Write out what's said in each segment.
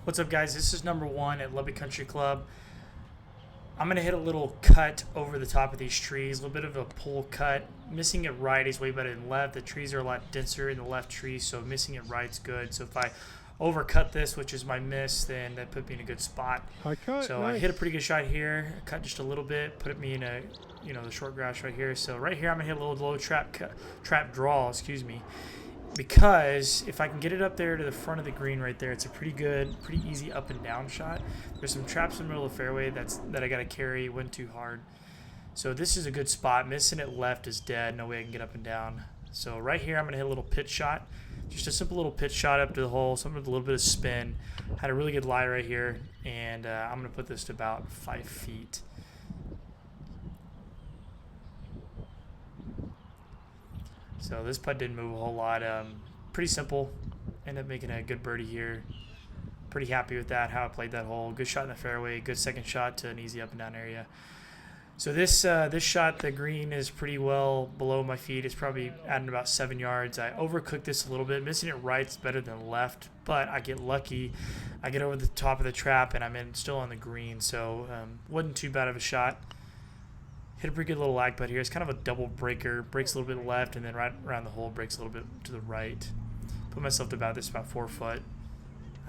What's up, guys? This is number one at Lubbock Country Club. I'm going to hit a little cut over the top of these trees, a little bit of a pull cut. Missing it right is way better than left. The trees are a lot denser in the left tree, so missing it right is good. So if I overcut this, which is my miss, then that put me in a good spot. High cut, so nice. I hit a pretty good shot here, cut just a little bit, put me in a, the short grass right here. So right here, I'm going to hit a little low trap draw, excuse me. Because if I can get it up there to the front of the green right there, it's a pretty easy up and down shot. There's some traps in the middle of the fairway that I got to carry. Went too hard. So this is a good spot. Missing it left is dead. No way I can get up and down. So right here, I'm going to hit a little pitch shot. Just a simple little pitch shot up to the hole. Something with a little bit of spin. Had a really good lie right here. And I'm going to put this to about 5 feet. So this putt didn't move a whole lot. Pretty simple. Ended up making a good birdie here. Pretty happy with that, how I played that hole. Good shot in the fairway. Good second shot to an easy up and down area. So this shot, the green is pretty well below my feet. It's probably adding about 7 yards. I overcooked this a little bit. Missing it right's better than left, but I get lucky. I get over the top of the trap, and I'm still on the green. So wasn't too bad of a shot. Hit a pretty good little lag putt here. It's kind of a double breaker. Breaks a little bit left, and then right around the hole breaks a little bit to the right. Put myself to about 4 foot.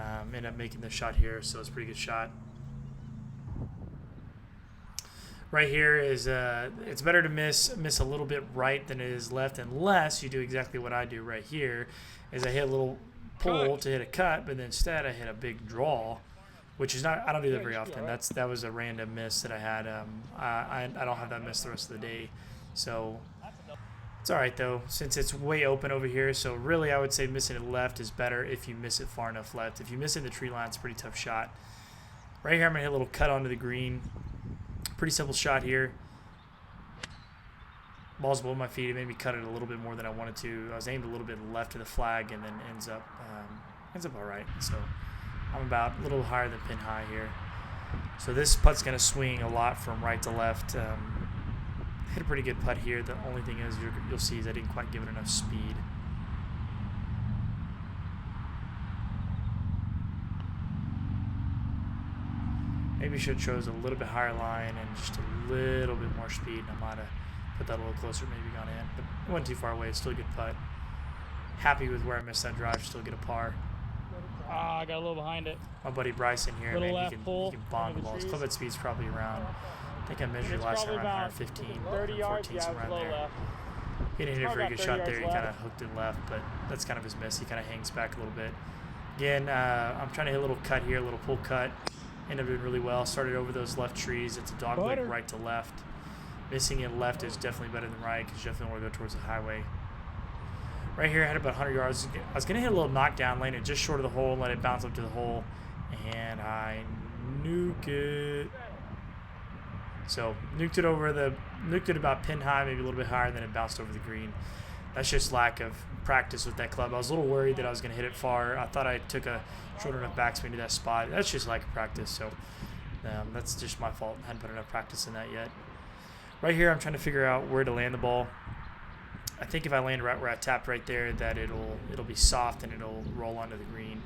Ended up making the shot here, so it's a pretty good shot. Right here is it's better to miss a little bit right than it is left, unless you do exactly what I do right here. Is I hit a little pull to hit a cut, but then instead I hit a big draw. Which is not, I don't do that very often. That was a random miss that I had. I don't have that miss the rest of the day. So it's all right, though, since it's way open over here. So really, I would say missing it left is better if you miss it far enough left. If you miss it in the tree line, it's a pretty tough shot. Right here, I'm going to hit a little cut onto the green. Pretty simple shot here. Ball's below my feet. It made me cut it a little bit more than I wanted to. I was aimed a little bit left of the flag, and then ends up all right. So I'm about a little higher than pin high here. So this putt's going to swing a lot from right to left. Hit a pretty good putt here. The only thing is you'll see is I didn't quite give it enough speed. Maybe should have chose a little bit higher line and just a little bit more speed, and I might have put that a little closer, maybe gone in. But it wasn't too far away. It's still a good putt. Happy with where I missed that drive. Still get a par. I got a little behind it. My buddy Bryson here, little man, he can bong the balls. Club head speed's probably around, I think I measured last time around 115, 114, somewhere around there. He didn't hit a very good shot there. He kind of hooked it left, but that's kind of his miss. He kind of hangs back a little bit. Again, I'm trying to hit a little cut here, a little pull cut. Ended up doing really well. Started over those left trees. It's a dogleg right to left. Missing it left is definitely better than right because you definitely want to go towards the highway. Right here, I had about 100 yards. I was going to hit a little knockdown, lane it just short of the hole, and let it bounce up to the hole, and I nuke it. So nuked it about pin high, maybe a little bit higher, and then it bounced over the green. That's just lack of practice with that club. I was a little worried that I was going to hit it far. I thought I took a short enough backswing to that spot. That's just lack of practice, so that's just my fault. I hadn't put enough practice in that yet. Right here, I'm trying to figure out where to land the ball. I think if I land right where I tapped right there, that it'll be soft and it'll roll onto the green.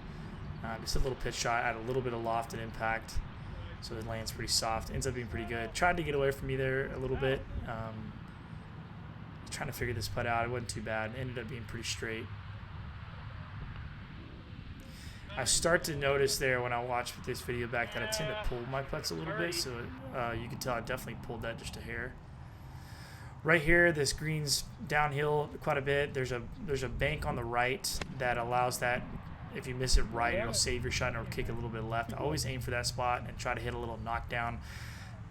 Just a little pitch shot, add a little bit of loft and impact, so it lands pretty soft. Ends up being pretty good. Tried to get away from me there a little bit. Trying to figure this putt out. It wasn't too bad. Ended up being pretty straight. I start to notice there when I watch this video back that I tend to pull my putts a little bit, so you can tell I definitely pulled that just a hair. Right here, this green's downhill quite a bit. There's a bank on the right that allows that. If you miss it right, it'll save your shot and it'll kick a little bit left. I always aim for that spot and try to hit a little knockdown.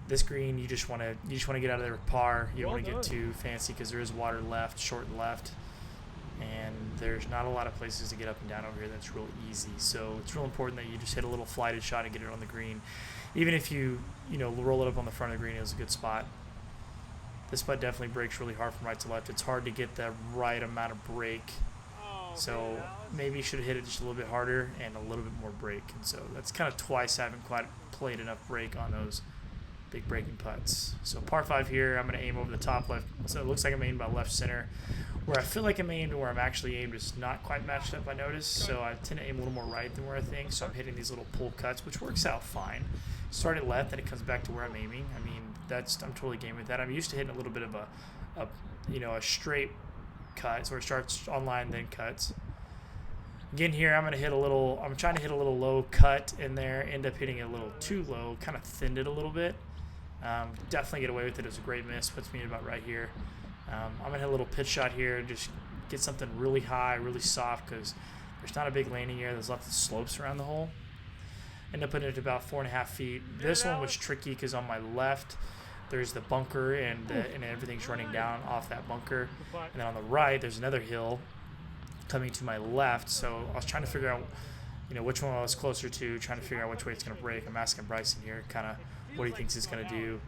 This green, you just want to get out of there with par. You don't want to get too fancy because there is water left, short left, and there's not a lot of places to get up and down over here that's real easy. So it's real important that you just hit a little flighted shot and get it on the green. Even if you roll it up on the front of the green, it was a good spot. This putt definitely breaks really hard from right to left. It's hard to get the right amount of break. So maybe you should have hit it just a little bit harder and a little bit more break. And so that's kind of twice I haven't quite played enough break on those. big breaking putts. So par 5 here, I'm going to aim over the top left. So it looks like I'm aimed about left center. Where I feel like I'm aimed and where I'm actually aimed is not quite matched up, I noticed. So I tend to aim a little more right than where I think. So I'm hitting these little pull cuts, which works out fine. Start at left, and it comes back to where I'm aiming. I mean, I'm totally game with that. I'm used to hitting a little bit of a straight cut, so it starts on line, then cuts. Again here, I'm trying to hit a little low cut in there, end up hitting it a little too low, kind of thinned it a little bit. Definitely get away with it. It was a great miss, puts me about right here. I'm going to hit a little pitch shot here, just get something really high, really soft, because there's not a big landing area. There's lots of slopes around the hole. End up putting it to about 4.5 feet. This one was tricky because on my left, there's the bunker, and everything's running down off that bunker. And then on the right, there's another hill coming to my left. So I was trying to figure out, which one I was closer to, trying to figure out which way it's going to break. I'm asking Bryson here kind of what he thinks it's going to do.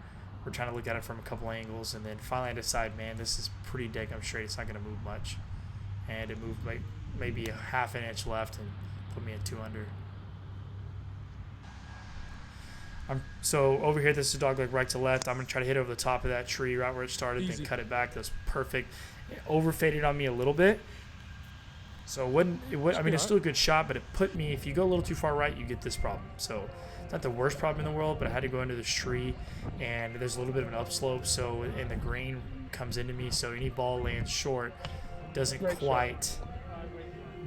We're trying to look at it from a couple angles, and then finally I decide, man, this is pretty daggum straight. It's not going to move much. And it moved like maybe a half an inch left and put me at 2 under. So over here, this is dogleg right to left. I'm going to try to hit over the top of that tree right where it started, then cut it back. That was perfect. It overfaded on me a little bit. So it's still a good shot, but it put me, if you go a little too far right, you get this problem. So it's not the worst problem in the world, but I had to go into this tree, and there's a little bit of an upslope, and the grain comes into me, so any ball lands short doesn't quite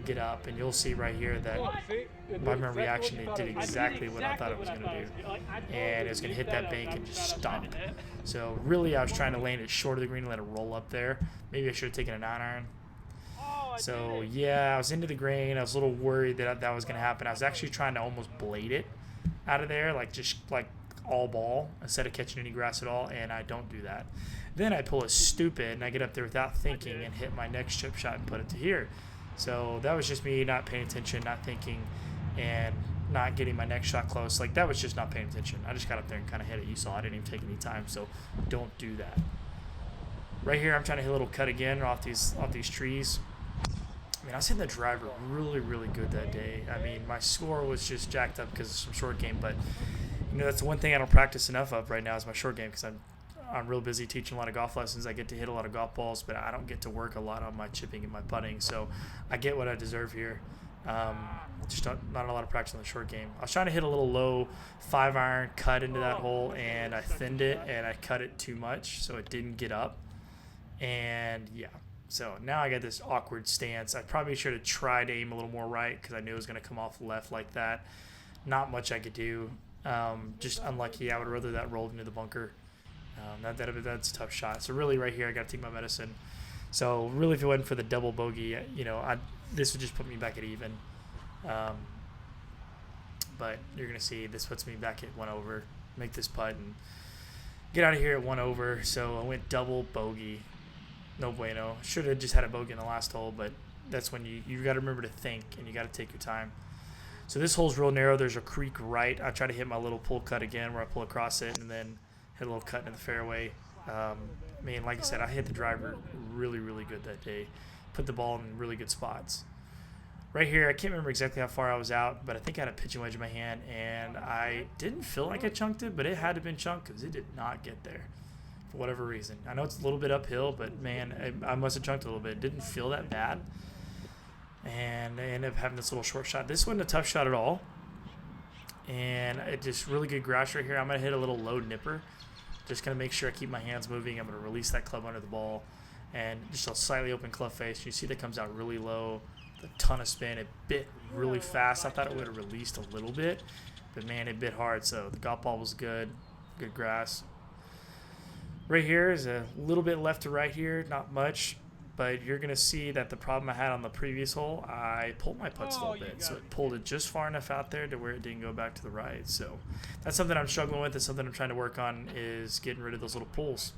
get up, and you'll see right here that by my reaction, it did exactly what I thought it was going to do, and it was going to hit that bank and just stop. So really, I was trying to land it short of the green and let it roll up there. Maybe I should have taken a 9-iron. So yeah, I was into the grain. I was a little worried that that was going to happen. I was actually trying to almost blade it out of there, just all ball instead of catching any grass at all, and I don't do that. Then I pull a stupid, and I get up there without thinking and hit my next chip shot and put it to here. So that was just me not paying attention, not thinking, and not getting my next shot close. That was just not paying attention. I just got up there and kind of hit it. You saw I didn't even take any time, so don't do that. Right here, I'm trying to hit a little cut again off these trees. I mean, I was hitting the driver really, really good that day. I mean, my score was just jacked up because of some short game, but that's the one thing I don't practice enough of right now is my short game, because I'm real busy teaching a lot of golf lessons. I get to hit a lot of golf balls, but I don't get to work a lot on my chipping and my putting, so I get what I deserve here. Just not a lot of practice on the short game. I was trying to hit a little low 5-iron cut into that hole, and I thinned it, and I cut it too much, so it didn't get up. And yeah, so now I got this awkward stance. I probably should have tried to aim a little more right, because I knew it was going to come off left like that. Not much I could do. Just unlucky. I would rather that rolled into the bunker. That's a tough shot. So really right here, I got to take my medicine. So really, if it wasn't for the double bogey, this would just put me back at even. But you're going to see this puts me back at 1 over. Make this putt and get out of here at 1 over. So I went double bogey. No bueno. Should have just had a bogey in the last hole, but that's when you got to remember to think, and you got to take your time. So this hole's real narrow. There's a creek right. I try to hit my little pull cut again where I pull across it and then hit a little cut into the fairway. Like I said, I hit the driver really, really good that day. Put the ball in really good spots. Right here, I can't remember exactly how far I was out, but I think I had a pitching wedge in my hand, and I didn't feel like I chunked it, but it had to have been chunked because it did not get there for whatever reason. I know it's a little bit uphill, but man, I must have chunked a little bit. It didn't feel that bad. And I ended up having this little short shot. This wasn't a tough shot at all. And it just really good grass right here. I'm going to hit a little low nipper. Just going to make sure I keep my hands moving. I'm going to release that club under the ball. And just a slightly open club face. You see that comes out really low. A ton of spin. It bit really fast. I thought it would have released a little bit. But, man, it bit hard. So the golf ball was good. Good grass. Right here is a little bit left to right here. Not much. But you're going to see that the problem I had on the previous hole, I pulled my putts a little bit. So it pulled it just far enough out there to where it didn't go back to the right. So that's something I'm struggling with. It's something I'm trying to work on, is getting rid of those little pulls.